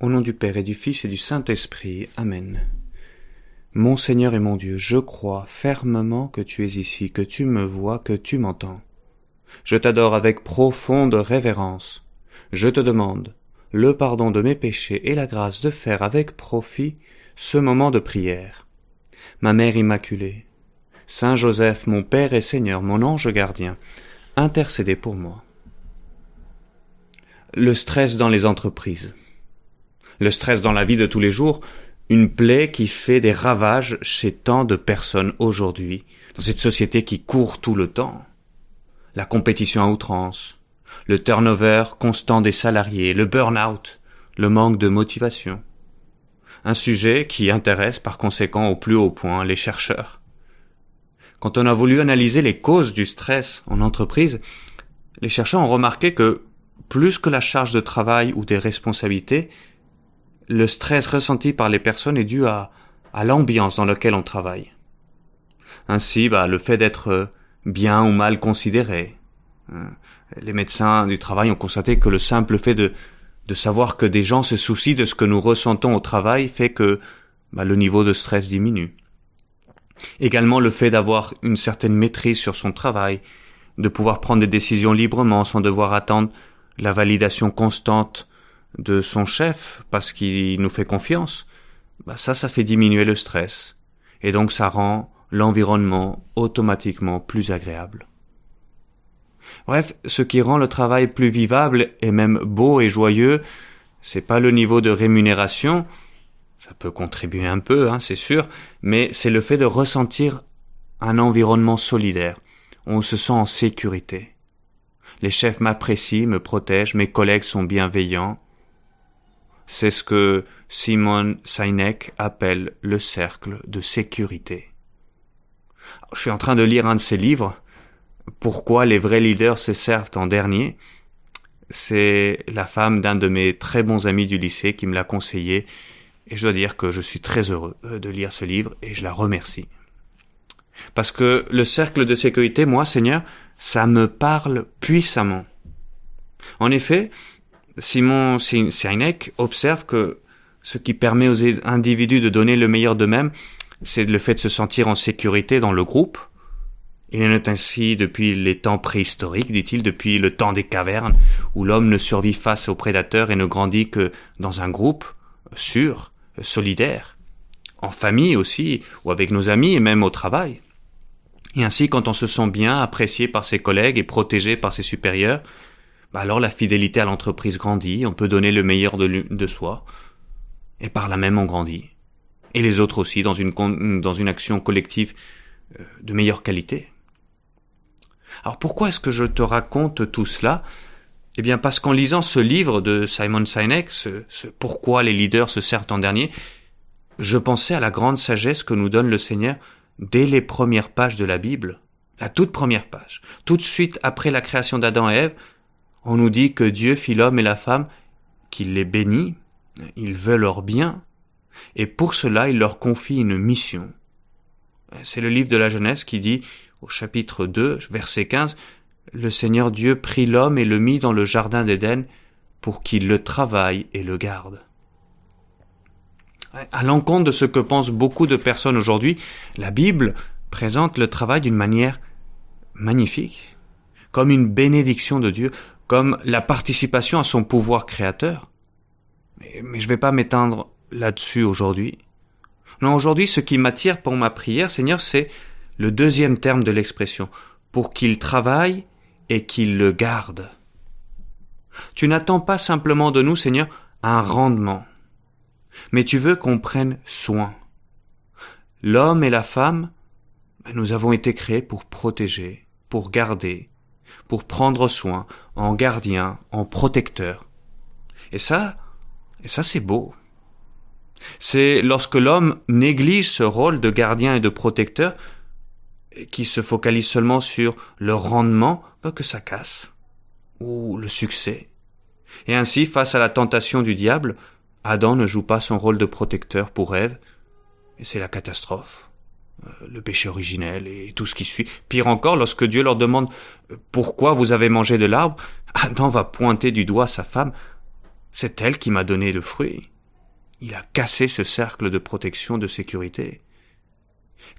Au nom du Père et du Fils et du Saint-Esprit. Amen. Mon Seigneur et mon Dieu, je crois fermement que tu es ici, que tu me vois, que tu m'entends. Je t'adore avec profonde révérence. Je te demande le pardon de mes péchés et la grâce de faire avec profit ce moment de prière. Ma Mère Immaculée, Saint Joseph, mon Père et Seigneur, mon ange gardien, intercédez pour moi. Le stress dans les entreprises. Le stress dans la vie de tous les jours, une plaie qui fait des ravages chez tant de personnes aujourd'hui, dans cette société qui court tout le temps. La compétition à outrance, le turnover constant des salariés, le burn-out, le manque de motivation. Un sujet qui intéresse par conséquent au plus haut point les chercheurs. Quand on a voulu analyser les causes du stress en entreprise, les chercheurs ont remarqué que plus que la charge de travail ou des responsabilités, le stress ressenti par les personnes est dû à l'ambiance dans laquelle on travaille. Ainsi, le fait d'être bien ou mal considéré. Les médecins du travail ont constaté que le simple fait de savoir que des gens se soucient de ce que nous ressentons au travail fait que le niveau de stress diminue. Également le fait d'avoir une certaine maîtrise sur son travail, de pouvoir prendre des décisions librement sans devoir attendre la validation constante de son chef parce qu'il nous fait confiance, ça fait diminuer le stress. Et donc ça rend l'environnement automatiquement plus agréable. Bref, ce qui rend le travail plus vivable et même beau et joyeux, c'est pas le niveau de rémunération, ça peut contribuer un peu, c'est sûr, mais c'est le fait de ressentir un environnement solidaire, où on se sent en sécurité. Les chefs m'apprécient, me protègent, mes collègues sont bienveillants. C'est ce que Simon Sinek appelle le cercle de sécurité. Je suis en train de lire un de ses livres, Pourquoi les vrais leaders se servent en dernier. C'est la femme d'un de mes très bons amis du lycée qui me l'a conseillé, et je dois dire que je suis très heureux de lire ce livre, et je la remercie. Parce que le cercle de sécurité, moi, Seigneur, ça me parle puissamment. En effet, Simon Sinek observe que ce qui permet aux individus de donner le meilleur d'eux-mêmes, c'est le fait de se sentir en sécurité dans le groupe. Il en est ainsi depuis les temps préhistoriques, dit-il, depuis le temps des cavernes, où l'homme ne survit face aux prédateurs et ne grandit que dans un groupe sûr, solidaire, en famille aussi, ou avec nos amis et même au travail. Et ainsi, quand on se sent bien, apprécié par ses collègues et protégé par ses supérieurs, alors la fidélité à l'entreprise grandit, on peut donner le meilleur de soi, et par là même on grandit. Et les autres aussi, dans une action collective de meilleure qualité. Alors pourquoi est-ce que je te raconte tout cela ? Eh bien parce qu'en lisant ce livre de Simon Sinek, ce Pourquoi les leaders se servent en dernier, je pensais à la grande sagesse que nous donne le Seigneur dès les premières pages de la Bible, la toute première page. Tout de suite après la création d'Adam et Ève, on nous dit que Dieu fit l'homme et la femme, qu'il les bénit, il veut leur bien, et pour cela il leur confie une mission. C'est le livre de la Genèse qui dit, au chapitre 2, verset 15, « Le Seigneur Dieu prit l'homme et le mit dans le jardin d'Éden pour qu'il le travaille et le garde. » À l'encontre de ce que pensent beaucoup de personnes aujourd'hui, la Bible présente le travail d'une manière magnifique, comme une bénédiction de Dieu, comme la participation à son pouvoir créateur. Mais je ne vais pas m'étendre là-dessus aujourd'hui. Non, aujourd'hui, ce qui m'attire pour ma prière, Seigneur, c'est le deuxième terme de l'expression, pour qu'il travaille et qu'il le garde. Tu n'attends pas simplement de nous, Seigneur, un rendement, mais tu veux qu'on prenne soin. L'homme et la femme, nous avons été créés pour protéger, pour garder, pour prendre soin, en gardien, en protecteur. Et ça c'est beau. C'est lorsque l'homme néglige ce rôle de gardien et de protecteur, qui se focalise seulement sur le rendement, que ça casse, ou le succès. Et ainsi, face à la tentation du diable, Adam ne joue pas son rôle de protecteur pour Ève, et c'est la catastrophe, le péché originel et tout ce qui suit. Pire encore, lorsque Dieu leur demande « Pourquoi vous avez mangé de l'arbre ?», Adam va pointer du doigt sa femme C'est elle qui m'a donné le fruit. Il a cassé ce cercle de protection, de sécurité.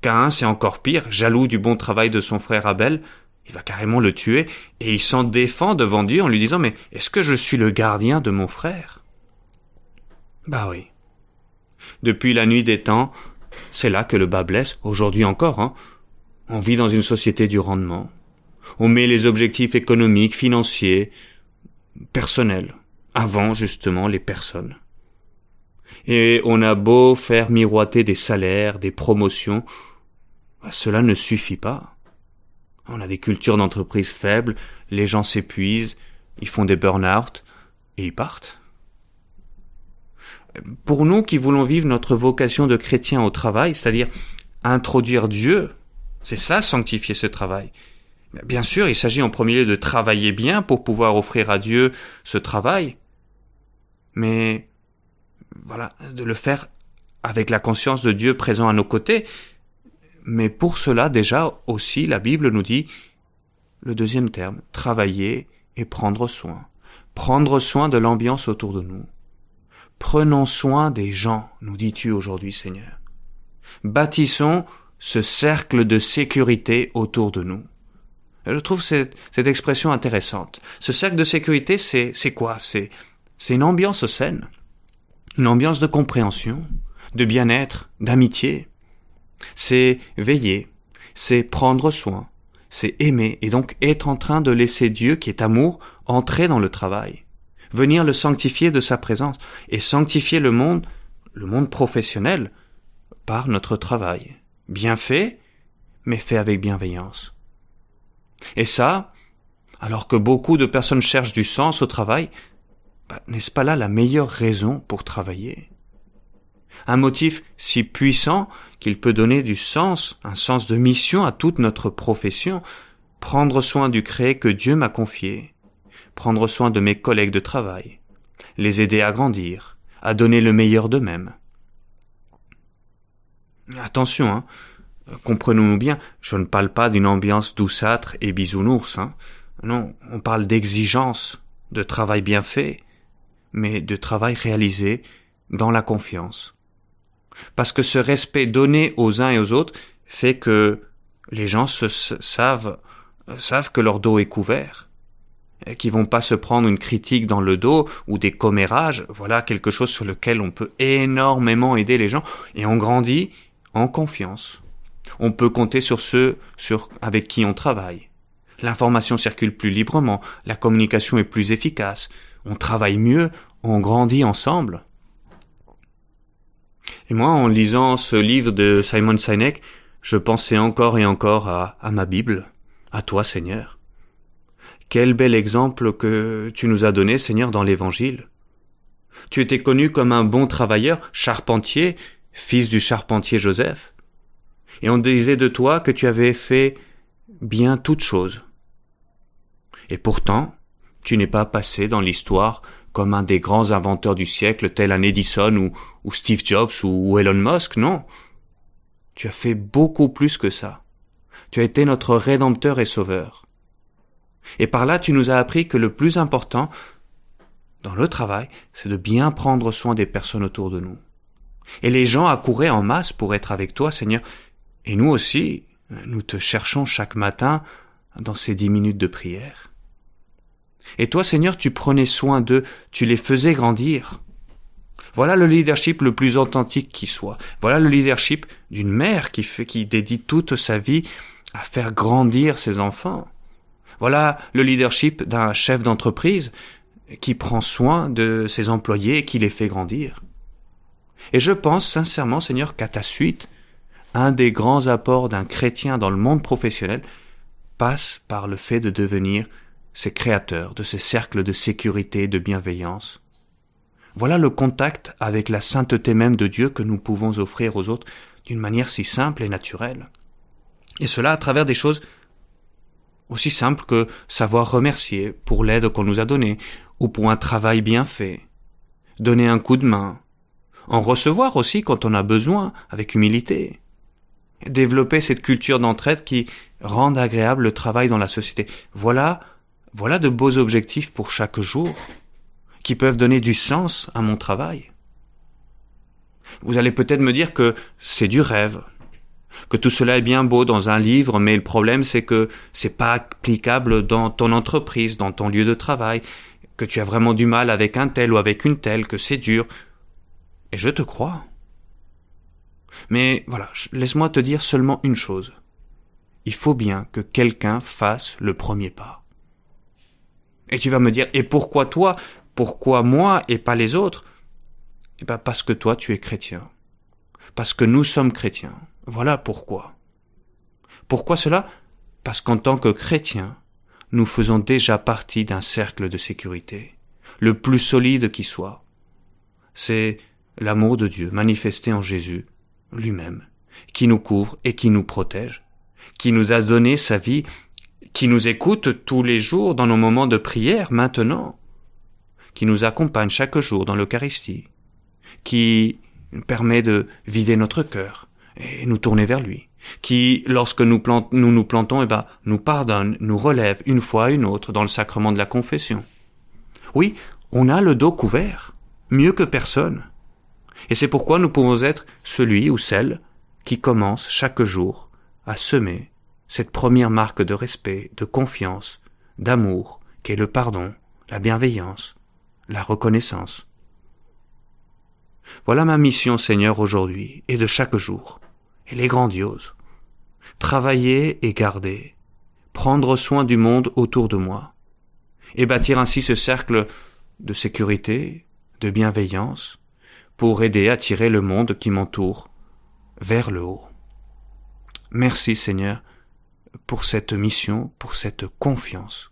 Caïn, c'est encore pire, jaloux du bon travail de son frère Abel, il va carrément le tuer, et il s'en défend devant Dieu en lui disant « Mais est-ce que je suis le gardien de mon frère ?» Bah oui. Depuis la nuit des temps, c'est là que le bas blesse, aujourd'hui encore. On vit dans une société du rendement. On met les objectifs économiques, financiers, personnels, avant justement les personnes. Et on a beau faire miroiter des salaires, des promotions, cela ne suffit pas. On a des cultures d'entreprise faibles, les gens s'épuisent, ils font des burn-out et ils partent. Pour nous qui voulons vivre notre vocation de chrétien au travail, c'est-à-dire introduire Dieu, c'est ça sanctifier ce travail. Bien sûr, il s'agit en premier lieu de travailler bien pour pouvoir offrir à Dieu ce travail, mais voilà, de le faire avec la conscience de Dieu présent à nos côtés. Mais pour cela, déjà aussi, la Bible nous dit le deuxième terme, travailler et prendre soin. Prendre soin de l'ambiance autour de nous. Prenons soin des gens, nous dis-tu aujourd'hui, Seigneur. Bâtissons ce cercle de sécurité autour de nous. Je trouve cette expression intéressante. Ce cercle de sécurité, c'est quoi? C'est une ambiance saine, une ambiance de compréhension, de bien-être, d'amitié. C'est veiller, c'est prendre soin, c'est aimer et donc être en train de laisser Dieu, qui est amour, entrer dans le travail, venir le sanctifier de sa présence et sanctifier le monde professionnel par notre travail. Bien fait, mais fait avec bienveillance. Et ça, alors que beaucoup de personnes cherchent du sens au travail, n'est-ce pas là la meilleure raison pour travailler? Un motif si puissant qu'il peut donner du sens, un sens de mission à toute notre profession, prendre soin du créé que Dieu m'a confié, prendre soin de mes collègues de travail, les aider à grandir, à donner le meilleur d'eux-mêmes. Attention, comprenons-nous bien, je ne parle pas d'une ambiance douceâtre et bisounours, Non, on parle d'exigence, de travail bien fait, mais de travail réalisé dans la confiance. Parce que ce respect donné aux uns et aux autres fait que les gens savent que leur dos est couvert, et qu'ils vont pas se prendre une critique dans le dos ou des commérages. Voilà quelque chose sur lequel on peut énormément aider les gens, et on grandit en confiance. On peut compter sur ceux avec qui on travaille. L'information circule plus librement, la communication est plus efficace, on travaille mieux, on grandit ensemble. Et moi, en lisant ce livre de Simon Sinek, je pensais encore et encore à ma Bible, à toi, Seigneur. Quel bel exemple que tu nous as donné, Seigneur, dans l'Évangile. Tu étais connu comme un bon travailleur, charpentier, fils du charpentier Joseph. Et on disait de toi que tu avais fait bien toutes choses. Et pourtant, tu n'es pas passé dans l'histoire comme un des grands inventeurs du siècle, tel un Edison ou Steve Jobs ou Elon Musk, non. Tu as fait beaucoup plus que ça. Tu as été notre rédempteur et sauveur. Et par là, tu nous as appris que le plus important dans le travail, c'est de bien prendre soin des personnes autour de nous. Et les gens accouraient en masse pour être avec toi, Seigneur. Et nous aussi, nous te cherchons chaque matin dans ces 10 minutes de prière. Et toi, Seigneur, tu prenais soin d'eux, tu les faisais grandir. Voilà le leadership le plus authentique qui soit. Voilà le leadership d'une mère qui dédie toute sa vie à faire grandir ses enfants. Voilà le leadership d'un chef d'entreprise qui prend soin de ses employés et qui les fait grandir. Et je pense sincèrement, Seigneur, qu'à ta suite, un des grands apports d'un chrétien dans le monde professionnel passe par le fait de devenir ces créateurs de ces cercles de sécurité et de bienveillance. Voilà le contact avec la sainteté même de Dieu que nous pouvons offrir aux autres d'une manière si simple et naturelle. Et cela à travers des choses aussi simples que savoir remercier pour l'aide qu'on nous a donnée ou pour un travail bien fait, donner un coup de main, en recevoir aussi quand on a besoin avec humilité, développer cette culture d'entraide qui rende agréable le travail dans la société. Voilà de beaux objectifs pour chaque jour, qui peuvent donner du sens à mon travail. Vous allez peut-être me dire que c'est du rêve, que tout cela est bien beau dans un livre, mais le problème c'est que c'est pas applicable dans ton entreprise, dans ton lieu de travail, que tu as vraiment du mal avec un tel ou avec une telle, que c'est dur. Et je te crois. Mais voilà, laisse-moi te dire seulement une chose. Il faut bien que quelqu'un fasse le premier pas. Et tu vas me dire, et pourquoi toi? Pourquoi moi et pas les autres? Eh bien parce que toi tu es chrétien. Parce que nous sommes chrétiens. Voilà pourquoi. Pourquoi cela? Parce qu'en tant que chrétiens, nous faisons déjà partie d'un cercle de sécurité, le plus solide qui soit. C'est l'amour de Dieu manifesté en Jésus lui-même, qui nous couvre et qui nous protège, qui nous a donné sa vie, qui nous écoute tous les jours dans nos moments de prière maintenant, qui nous accompagne chaque jour dans l'Eucharistie, qui permet de vider notre cœur et nous tourner vers lui, qui, lorsque nous nous plantons, nous pardonne, nous relève une fois à une autre dans le sacrement de la confession. Oui, on a le dos couvert, mieux que personne. Et c'est pourquoi nous pouvons être celui ou celle qui commence chaque jour à semer cette première marque de respect, de confiance, d'amour, qu'est le pardon, la bienveillance, la reconnaissance. Voilà ma mission, Seigneur, aujourd'hui et de chaque jour. Elle est grandiose. Travailler et garder, prendre soin du monde autour de moi, et bâtir ainsi ce cercle de sécurité, de bienveillance, pour aider à tirer le monde qui m'entoure vers le haut. Merci, Seigneur, pour cette mission, pour cette confiance